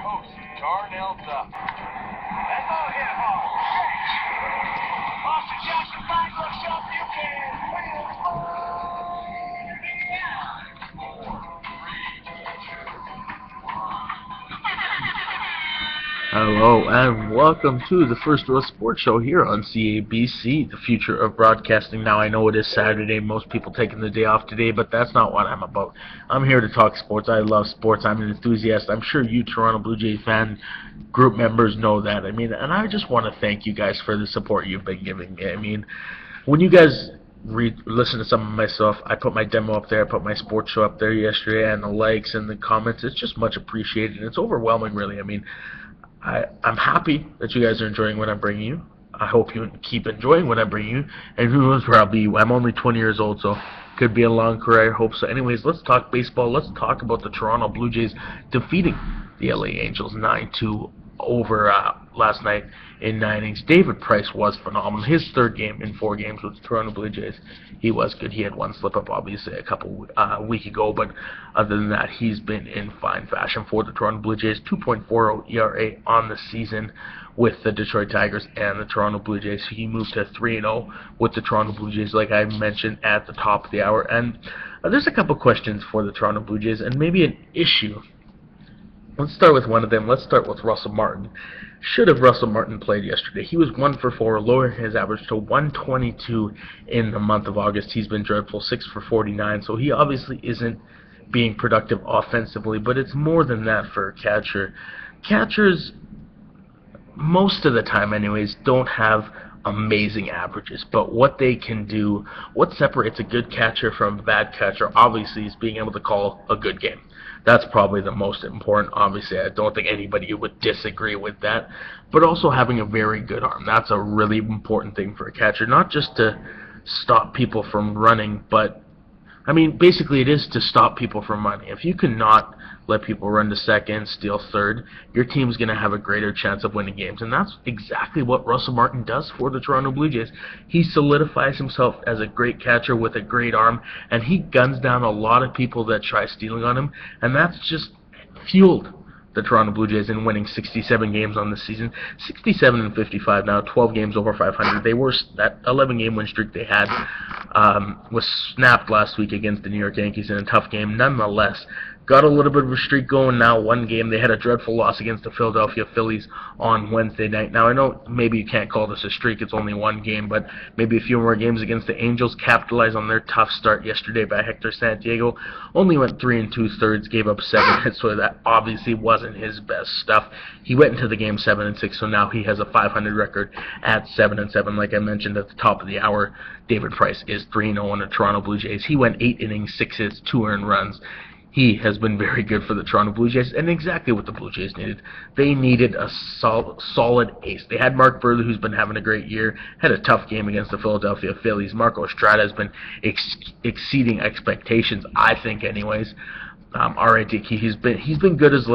host, Darnell Duff. That ball hit hard. Catch. Austin Jackson finds looks up. You can win the ball. Hello and welcome to the First Row Sports Show here on CABC, the future of broadcasting. Now I know it is Saturday, most people taking the day off today, but that's not what I'm about. I'm here to talk sports. I love sports. I'm an enthusiast. I'm sure you Toronto Blue Jays fan group members know that. And I just want to thank you guys for the support you've been giving me. When you guys listen to some of my stuff, I put my demo up there, I put my sports show up there yesterday, and the likes and the comments, it's just much appreciated. It's overwhelming, really. I'm happy that you guys are enjoying what I'm bringing you. I hope you keep enjoying what I'm bringing you. And who knows where I'll be. I'm only 20 years old, so could be a long career. I hope so. Anyways, let's talk baseball. Let's talk about the Toronto Blue Jays defeating the LA Angels 9-2 over last night in 9 innings. David Price was phenomenal. His third game in 4 games with the Toronto Blue Jays. He was good. He had one slip-up, obviously, a couple week ago, but other than that, he's been in fine fashion for the Toronto Blue Jays. 2.40 ERA on the season with the Detroit Tigers and the Toronto Blue Jays. He moved to 3-0 with the Toronto Blue Jays, like I mentioned at the top of the hour. And there's a couple questions for the Toronto Blue Jays and maybe an issue. Let's start with one of them. Let's start with Russell Martin. Should have Russell Martin played yesterday? He was 1 for 4, lowering his average to 122 in the month of August. He's been dreadful, 6 for 49, so he obviously isn't being productive offensively, but it's more than that for a catcher. Catchers, most of the time anyways, don't have amazing averages, but what they can do, what separates a good catcher from a bad catcher, obviously, is being able to call a good game. That's probably the most important. Obviously, I don't think anybody would disagree with that, but also having a very good arm. That's a really important thing for a catcher, not just to stop people from running, but basically it is to stop people from running. If you cannot let people run to second, steal third, your team's going to have a greater chance of winning games. And that's exactly what Russell Martin does for the Toronto Blue Jays. He solidifies himself as a great catcher with a great arm, and he guns down a lot of people that try stealing on him, and that's just fueled the Toronto Blue Jays in winning 67 games on the season. 67 and 55 now, 12 games over 500. That 11-game win streak they had was snapped last week against the New York Yankees in a tough game. Nonetheless, got a little bit of a streak going now. One game, they had a dreadful loss against the Philadelphia Phillies on Wednesday night. Now, I know maybe you can't call this a streak. It's only one game, but maybe a few more games against the Angels. Capitalized on their tough start yesterday by Hector Santiago. Only went 3 2/3, gave up 7 hits, so that obviously wasn't his best stuff. He went into the game 7-6, so now he has a 500 record at 7-7. Like I mentioned at the top of the hour, David Price is 3-0 on the Toronto Blue Jays. He went 8 innings, 6 hits, 2 earned runs. He has been very good for the Toronto Blue Jays, and exactly what the Blue Jays needed. They needed a solid ace. They had Mark Burley, who's been having a great year, had a tough game against the Philadelphia Phillies. Marco Estrada has been exceeding expectations, I think, anyways. He's been good as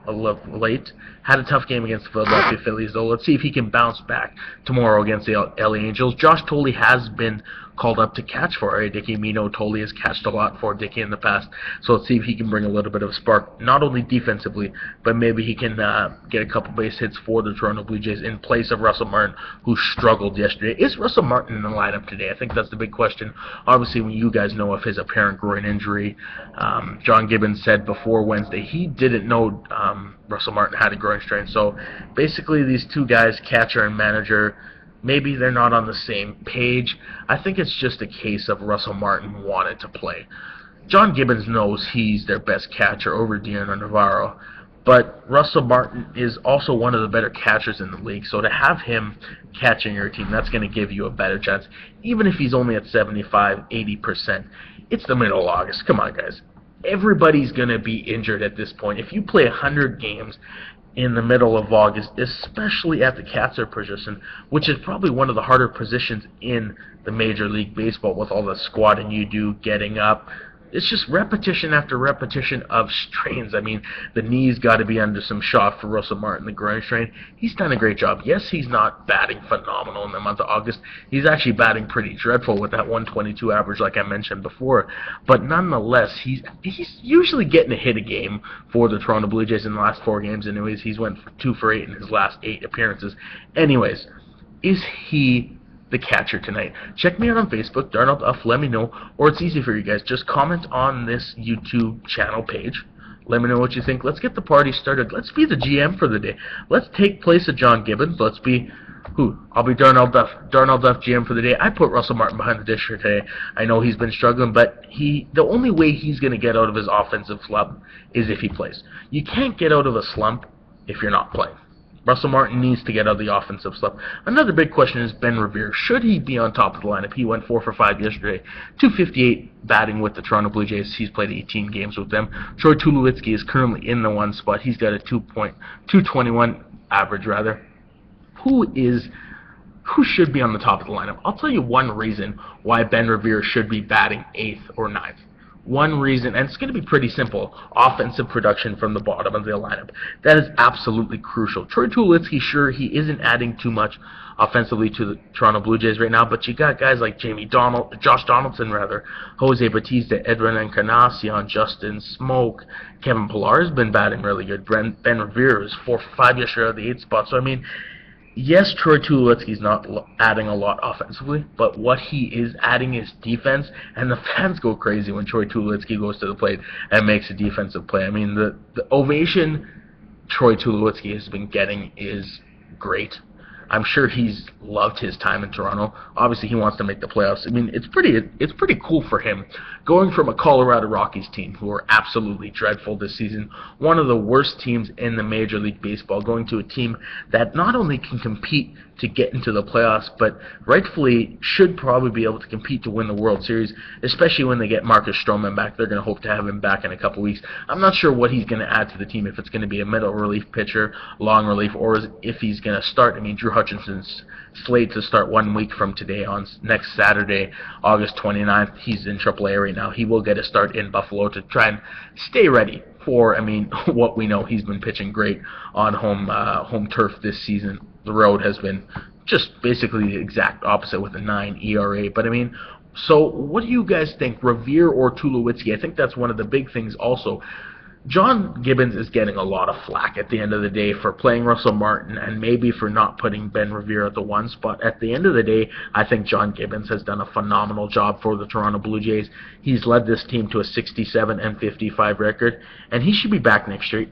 of late. Had a tough game against the Philadelphia Phillies, though. Let's see if he can bounce back tomorrow against the LA Angels. Josh Tolley has been called up to catch for Dickey. Tolley has catched a lot for Dickey in the past, so let's see if he can bring a little bit of a spark, not only defensively, but maybe he can get a couple base hits for the Toronto Blue Jays in place of Russell Martin, who struggled yesterday. Is Russell Martin in the lineup today? I think that's the big question. Obviously, when you guys know of his apparent groin injury, John Gibbons said before Wednesday he didn't know Russell Martin had a groin strain. So basically, these two guys, catcher and manager, maybe they're not on the same page. I think it's just a case of Russell Martin wanted to play. John Gibbons knows he's their best catcher over Deanna Navarro, but Russell Martin is also one of the better catchers in the league. So to have him catching your team, that's going to give you a better chance, even if he's only at 75-80%. It's the middle of August. Come on, guys. Everybody's going to be injured at this point. If you play 100 games in the middle of August, especially at the catcher position, which is probably one of the harder positions in the Major League Baseball with all the squatting you do, getting up, it's just repetition after repetition of strains. I mean, the knee's got to be under some shot for Russell Martin, the groin strain. He's done a great job. Yes, he's not batting phenomenal in the month of August. He's actually batting pretty dreadful with that 122 average, like I mentioned before. But nonetheless, he's usually getting a hit a game for the Toronto Blue Jays in the last 4 games. Anyways, he's went 2 for 8 in his last 8 appearances. Anyways, is he the catcher tonight? Check me out on Facebook, Darnell Duff, let me know, or it's easy for you guys, just comment on this YouTube channel page, let me know what you think. Let's get the party started. Let's be the GM for the day. Let's take place of John Gibbons. Let's be who? I'll be Darnell Duff GM for the day. I put Russell Martin behind the dish today. I know he's been struggling, but the only way he's going to get out of his offensive slump is if he plays. You can't get out of a slump if you're not playing. Russell Martin needs to get out of the offensive slump. Another big question is Ben Revere. Should he be on top of the lineup? He went 4 for 5 yesterday. 258 batting with the Toronto Blue Jays. He's played 18 games with them. Troy Tulowitzki is currently in the 1 spot. He's got a 221 average, rather. Who should be on the top of the lineup? I'll tell you one reason why Ben Revere should be batting 8th or 9th. One reason, and it's going to be pretty simple, offensive production from the bottom of the lineup. That is absolutely crucial. Troy Tulowitzki, sure, he isn't adding too much offensively to the Toronto Blue Jays right now, but you got guys like Josh Donaldson, Jose Bautista, Edwin Encarnacion, Justin Smoke, Kevin Pillar has been batting really good. Ben Revere was 4 for 5 yesterday out of the 8th spot. So, I mean, yes, Troy Tulowitzki's not adding a lot offensively, but what he is adding is defense, and the fans go crazy when Troy Tulowitzki goes to the plate and makes a defensive play. I mean, the ovation Troy Tulowitzki has been getting is great. I'm sure he's loved his time in Toronto. Obviously, he wants to make the playoffs. I mean, it's pretty cool for him. Going from a Colorado Rockies team, who are absolutely dreadful this season, one of the worst teams in the Major League Baseball, going to a team that not only can compete to get into the playoffs, but rightfully should probably be able to compete to win the World Series, especially when they get Marcus Stroman back. They're going to hope to have him back in a couple weeks. I'm not sure what he's going to add to the team, if it's going to be a middle relief pitcher, long relief, or if he's going to start. I mean, Drew Hutchinson's slated to start 1 week from today on next Saturday, August 29th. He's in AAA right now. He will get a start in Buffalo to try and stay ready for, I mean, what we know. He's been pitching great on home turf this season. The road has been just basically the exact opposite with a 9 ERA. But, I mean, so what do you guys think, Revere or Tulowitzki? I think that's one of the big things also. John Gibbons is getting a lot of flack at the end of the day for playing Russell Martin and maybe for not putting Ben Revere at the 1 spot. At the end of the day, I think John Gibbons has done a phenomenal job for the Toronto Blue Jays. He's led this team to a 67-55 record, and he should be back next year.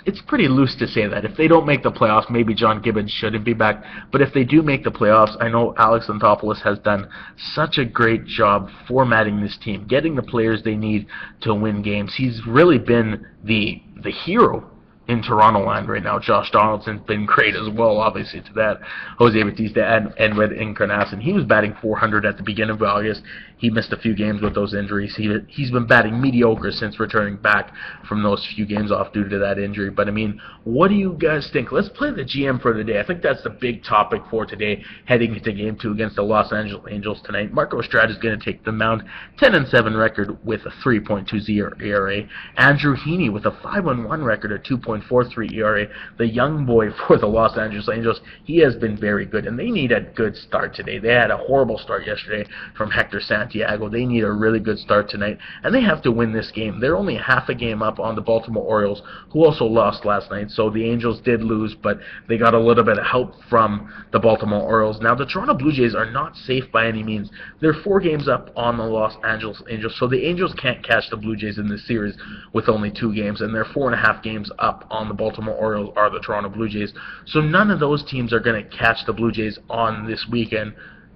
It's pretty loose to say that. If they don't make the playoffs, maybe John Gibbons shouldn't be back. But if they do make the playoffs, I know Alex Anthopoulos has done such a great job formatting this team, getting the players they need to win games. He's really been the hero in Toronto land right now. Josh Donaldson's been great as well, obviously, to that. Jose Bautista and Edwin Encarnacion. He was batting .400 at the beginning of August. He missed a few games with those injuries. He's been batting mediocre since returning back from those few games off due to that injury. But, I mean, what do you guys think? Let's play the GM for the day. I think that's the big topic for today, heading into Game 2 against the Los Angeles Angels tonight. Marco Estrada is going to take the mound, 10-7 record with a 3.20 ERA. Andrew Heaney with a 5-1 record, a 2.43 ERA. The young boy for the Los Angeles Angels, he has been very good, and they need a good start today. They had a horrible start yesterday from Hector Santiago. They need a really good start tonight, and they have to win this game. They're only half a game up on the Baltimore Orioles, who also lost last night. So the Angels did lose, but they got a little bit of help from the Baltimore Orioles. Now, the Toronto Blue Jays are not safe by any means. They're 4 games up on the Los Angeles Angels, so the Angels can't catch the Blue Jays in this series with only 2 games, and they're 4.5 games up on the Baltimore Orioles are the Toronto Blue Jays. So none of those teams are going to catch the Blue Jays on this weekend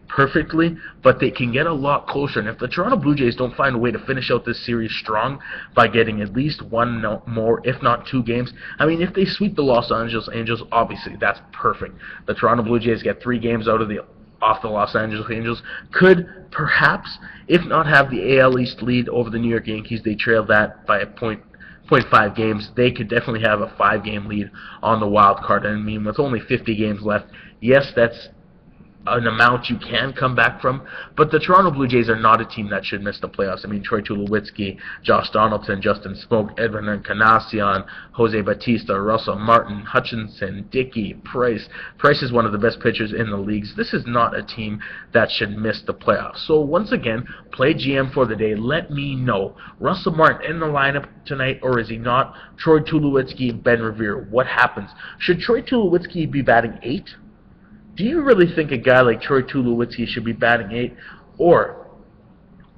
perfectly, but they can get a lot closer. And if the Toronto Blue Jays don't find a way to finish out this series strong by getting at least 1 more, if not 2 games, I mean, if they sweep the Los Angeles Angels, obviously that's perfect. The Toronto Blue Jays get 3 games off the Los Angeles Angels, could perhaps, if not have the AL East lead over the New York Yankees, they trail that by a 0.5 games. They could definitely have a 5-game lead on the wild card. And I mean, with only 50 games left, yes, that's an amount you can come back from, but the Toronto Blue Jays are not a team that should miss the playoffs. I mean, Troy Tulowitzki, Josh Donaldson, Justin Smoke, Edwin Encarnacion, Jose Bautista, Russell Martin, Hutchinson, Dickey, Price. Price is one of the best pitchers in the leagues. This is not a team that should miss the playoffs. So once again, play GM for the day. Let me know. Russell Martin in the lineup tonight, or is he not? Troy Tulowitzki, Ben Revere. What happens? Should Troy Tulowitzki be batting 8? Do you really think a guy like Troy Tulowitzki should be batting 8? Or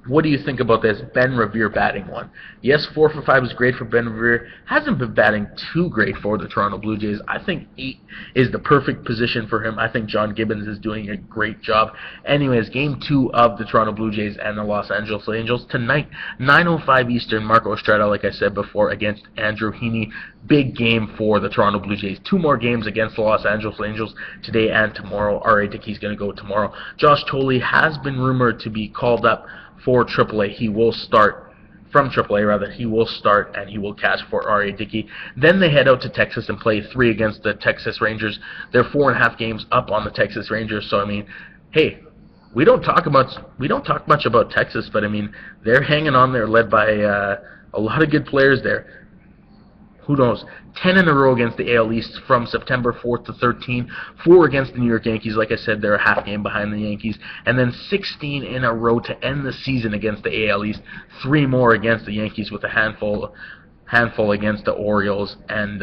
what do you think about this Ben Revere batting 1? Yes, 4 for 5 is great for Ben Revere. Hasn't been batting too great for the Toronto Blue Jays. I think 8 is the perfect position for him. I think John Gibbons is doing a great job. Anyways, Game 2 of the Toronto Blue Jays and the Los Angeles Angels tonight, 9:05 Eastern. Marco Estrada, like I said before, against Andrew Heaney. Big game for the Toronto Blue Jays. 2 more games against the Los Angeles Angels today and tomorrow. R.A. Dickey's going to go tomorrow. Josh Thole has been rumored to be called up for AAA. He will start from AAA, rather. He will start and he will catch for R.A. Dickey. Then they head out to Texas and play 3 against the Texas Rangers. They're 4.5 games up on the Texas Rangers. So I mean, hey, we don't talk much about Texas, but I mean, they're hanging on there, led by a lot of good players there. Who knows? 10 in a row against the AL East from September 4th to 13. 4 against the New York Yankees. Like I said, they're a half game behind the Yankees. And then 16 in a row to end the season against the AL East. 3 more against the Yankees, with a handful against the Orioles and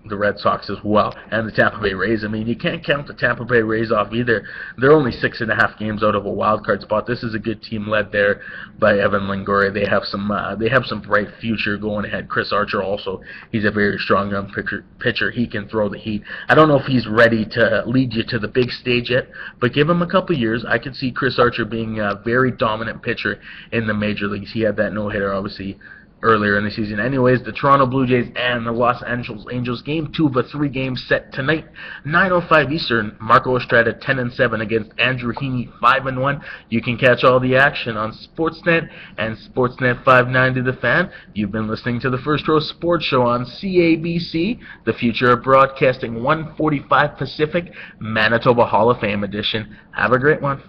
the Red Sox as well, and the Tampa Bay Rays. I mean, you can't count the Tampa Bay Rays off either. They're only 6.5 games out of a wild card spot. This is a good team led there by Evan Longoria. They have some bright future going ahead. Chris Archer also, he's a very strong young pitcher. He can throw the heat. I don't know if he's ready to lead you to the big stage yet, but give him a couple years. I could see Chris Archer being a very dominant pitcher in the major leagues. He had that no-hitter, obviously, earlier in the season. Anyways, the Toronto Blue Jays and the Los Angeles Angels, Game 2 of a 3-game set tonight, 9:05 Eastern. Marco Estrada 10-7 against Andrew Heaney 5-1. You can catch all the action on Sportsnet and Sportsnet 590 The Fan. You've been listening to the First Row Sports Show on CABC, the future of broadcasting, 1:45 Pacific, Manitoba Hall of Fame edition. Have a great one.